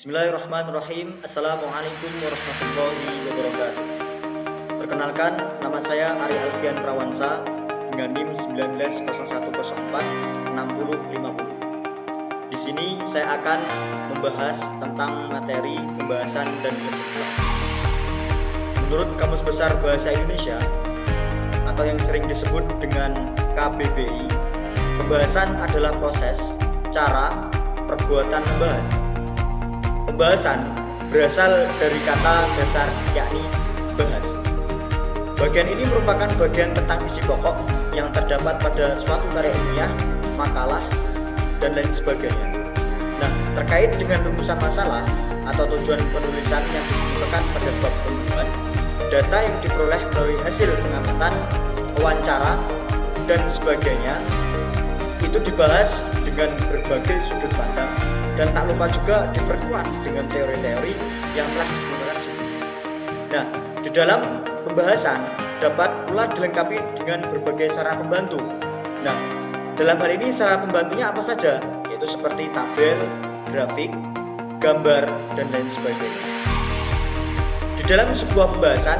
Bismillahirrahmanirrahim. Assalamualaikum warahmatullahi wabarakatuh. Perkenalkan, nama saya Ari Alfian Prawansa dengan NIM 1901046050. Di sini saya akan membahas tentang materi pembahasan dan kesimpulan. Menurut Kamus Besar Bahasa Indonesia atau yang sering disebut dengan KBBI, pembahasan adalah proses, cara, perbuatan membahas. Pembahasan berasal dari kata dasar yakni bahas. Bagian ini merupakan bagian tentang isi pokok yang terdapat pada suatu karya ilmiah, makalah, dan lain sebagainya. Nah, terkait dengan rumusan masalah atau tujuan penulisan yang ditentukan pada bab penulisan, data yang diperoleh melalui hasil pengamatan, wawancara, dan sebagainya itu dibahas dengan berbagai sudut pandang dan tak lupa juga diperkuat dengan teori-teori yang telah digunakan sebelumnya. Nah, di dalam pembahasan dapat pula dilengkapi dengan berbagai sarana pembantu. Nah, dalam hal ini sarana pembantunya apa saja? Yaitu seperti tabel, grafik, gambar, dan lain sebagainya. Di dalam sebuah pembahasan,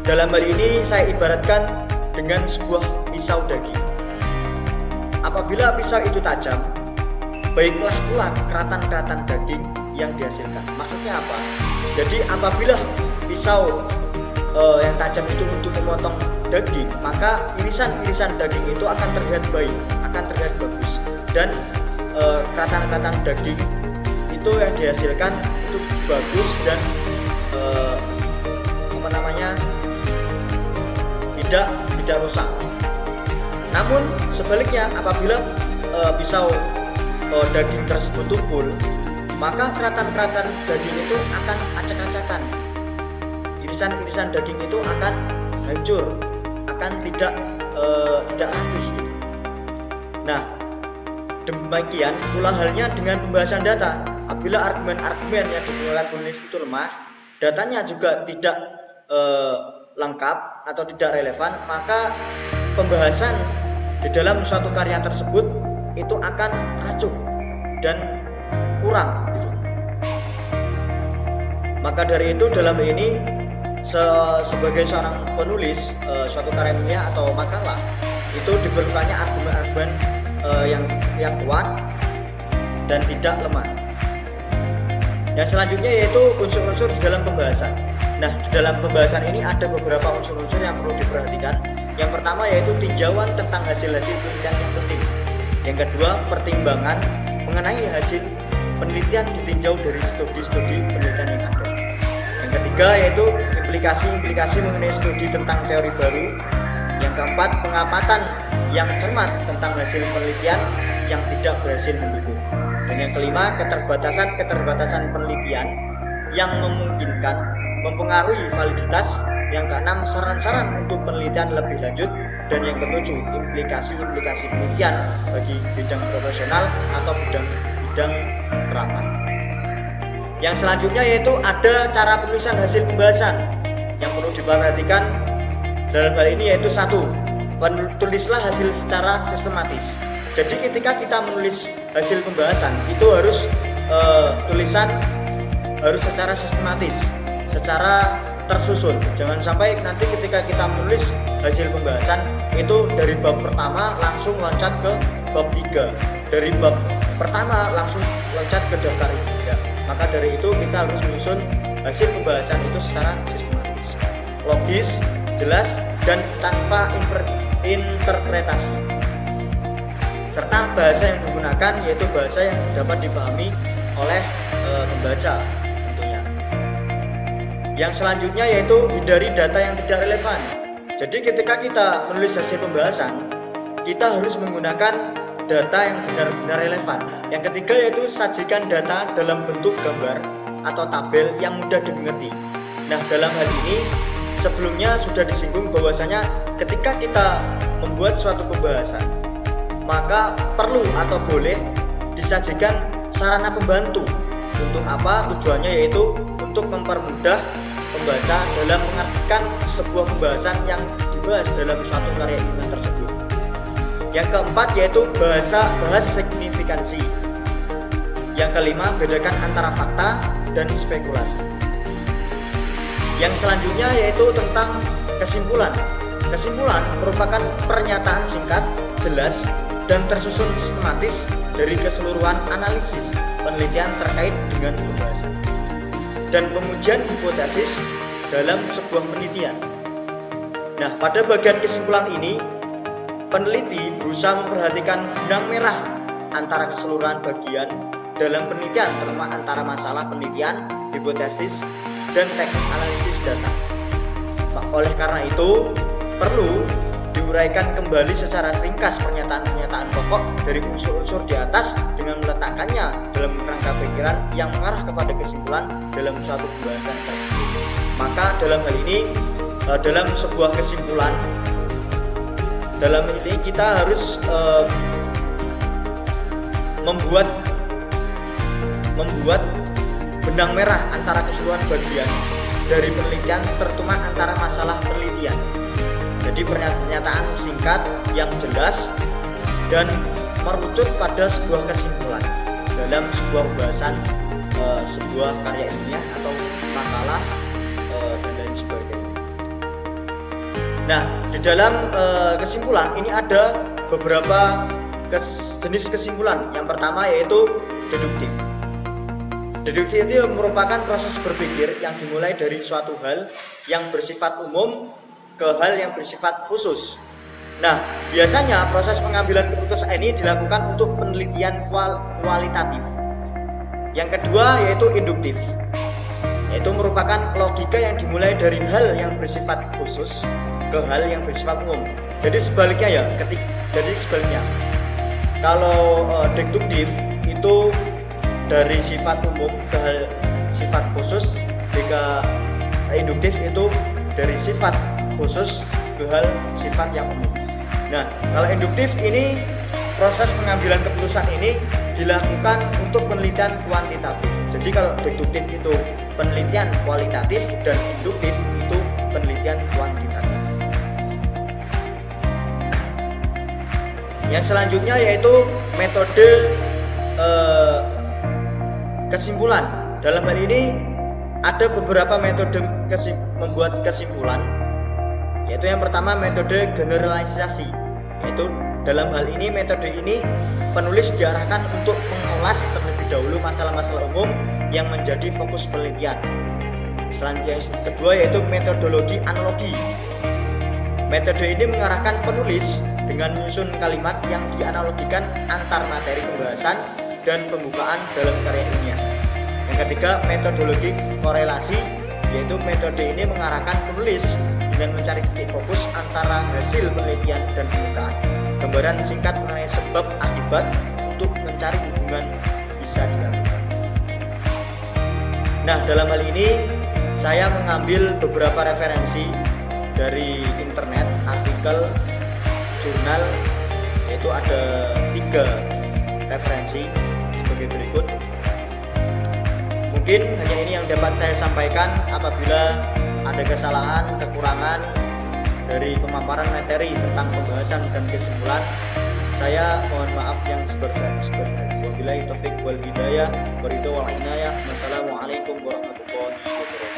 dalam hal ini saya ibaratkan dengan sebuah pisau daging. Apabila pisau itu tajam, baiklah pula keratan-keratan daging yang dihasilkan. Maksudnya apa? Jadi apabila pisau yang tajam itu untuk memotong daging, maka irisan-irisan daging itu akan terlihat baik, akan terlihat bagus. Dan keratan-keratan daging itu yang dihasilkan itu bagus dan tidak rusak. Namun sebaliknya apabila pisau daging tersebut tumpul, maka keratan-keratan daging itu akan acak-acakan. Irisan-irisan daging itu akan hancur, akan tidak rapi gitu. Nah, demikian pula halnya dengan pembahasan data. Apabila argumen-argumen yang digunakan penulis itu lemah, datanya juga tidak lengkap atau tidak relevan, maka pembahasan di dalam suatu karya tersebut itu akan racuh dan kurang gitu. Maka dari itu dalam ini sebagai seorang penulis suatu karya ilmiah atau makalah itu diperlukannya argumen-argumen yang kuat dan tidak lemah. Yang selanjutnya yaitu unsur-unsur di dalam pembahasan. Nah, di dalam pembahasan ini ada beberapa unsur-unsur yang perlu diperhatikan. Yang pertama yaitu tinjauan tentang hasil-hasil penelitian yang penting. Yang kedua, pertimbangan mengenai hasil penelitian ditinjau dari studi-studi penelitian yang ada. Yang ketiga yaitu implikasi-implikasi mengenai studi tentang teori baru. Yang keempat, pengamatan yang cermat tentang hasil penelitian yang tidak berhasil mendukung. Dan yang kelima, keterbatasan penelitian yang memungkinkan mempengaruhi validitas. Yang keenam, saran-saran untuk penelitian lebih lanjut. Dan yang ketujuh, implikasi-implikasi penelitian bagi bidang profesional atau bidang terapan. Yang selanjutnya yaitu ada cara penulisan hasil pembahasan yang perlu diperhatikan dalam hal ini yaitu satu, tulislah hasil secara sistematis. Jadi ketika kita menulis hasil pembahasan itu harus tulisan harus secara sistematis, secara tersusun. Jangan sampai nanti ketika kita menulis hasil pembahasan itu dari bab pertama langsung loncat ke bab 3, dari bab pertama langsung loncat ke daftar isi. Maka dari itu kita harus menyusun hasil pembahasan itu secara sistematis, logis, jelas, dan tanpa interpretasi. Serta bahasa yang digunakan yaitu bahasa yang dapat dipahami oleh pembaca tentunya. Yang selanjutnya yaitu hindari data yang tidak relevan. Jadi ketika kita menulis hasil pembahasan, kita harus menggunakan data yang benar-benar relevan. Yang ketiga yaitu sajikan data dalam bentuk gambar atau tabel yang mudah dimengerti. Nah, dalam hal ini sebelumnya sudah disinggung bahwasanya ketika kita membuat suatu pembahasan, maka perlu atau boleh disajikan sarana pembantu. Untuk apa? Tujuannya yaitu untuk mempermudah pembaca dalam mengartikan sebuah pembahasan yang dibahas dalam suatu karya ilmiah tersebut. Yang keempat yaitu bahas signifikansi. Yang kelima, bedakan antara fakta dan spekulasi. Yang selanjutnya yaitu tentang kesimpulan. Kesimpulan merupakan pernyataan singkat, jelas, dan tersusun sistematis dari keseluruhan analisis penelitian terkait dengan pembahasan dan pengujian hipotesis dalam sebuah penelitian. Nah, pada bagian kesimpulan ini, peneliti berusaha memperhatikan benang merah antara keseluruhan bagian dalam penelitian, terutama antara masalah penelitian, hipotesis, dan teknik analisis data. Oleh karena itu, perlu diuraikan kembali secara ringkas pernyataan-pernyataan pokok dari unsur-unsur di atas dengan meletakkannya dalam kerangka pikiran yang mengarah kepada kesimpulan dalam suatu pembahasan tersebut. Maka dalam hal ini, dalam sebuah kesimpulan, dalam ini kita harus membuat benang merah antara keseluruhan bagian dari penelitian, terutama antara masalah penelitian. Jadi pernyataan singkat yang jelas dan merucut pada sebuah kesimpulan dalam sebuah pembahasan, sebuah karya ilmiah atau makalah dan lain sebagainya. Nah, di dalam kesimpulan ini ada beberapa jenis kesimpulan. Yang pertama yaitu deduktif. Deduktif itu merupakan proses berpikir yang dimulai dari suatu hal yang bersifat umum ke hal yang bersifat khusus. Nah, biasanya proses pengambilan keputusan ini dilakukan untuk penelitian kualitatif. Yang kedua yaitu induktif, yaitu merupakan logika yang dimulai dari hal yang bersifat khusus ke hal yang bersifat umum. Jadi sebaliknya kalau deduktif itu dari sifat umum ke hal sifat khusus, jika induktif itu dari sifat khusus ke hal sifat yang umum. Nah, kalau induktif ini proses pengambilan keputusan ini dilakukan untuk penelitian kuantitatif. Jadi kalau deduktif itu penelitian kualitatif dan induktif itu penelitian kuantitatif. Yang selanjutnya yaitu metode kesimpulan. Dalam hal ini ada beberapa metode membuat kesimpulan, yaitu yang pertama metode generalisasi, yaitu dalam hal ini metode ini penulis diarahkan untuk mengulas terlebih dahulu masalah-masalah umum yang menjadi fokus penelitian. Selanjutnya kedua yaitu metodologi analogi. Metode ini mengarahkan penulis dengan menyusun kalimat yang dianalogikan antar materi pembahasan dan pembukaan dalam karya ilmiah. Yang ketiga metodologi korelasi, yaitu metode ini mengarahkan penulis dengan mencari titik fokus antara hasil penelitian dan pembukaan, gambaran singkat mengenai sebab akibat untuk mencari hubungan bisa dilakukan. Nah, dalam hal ini saya mengambil beberapa referensi dari internet, artikel, jurnal, yaitu ada 3 referensi sebagai berikut. Mungkin hanya ini yang dapat saya sampaikan. Apabila ada kesalahan, kekurangan dari pemaparan materi tentang pembahasan dan kesimpulan, saya mohon maaf yang sebesar-besarnya. Wabillahi taufiq wal hidayah, waridho wal inayah. Wassalamualaikum warahmatullahi wabarakatuh.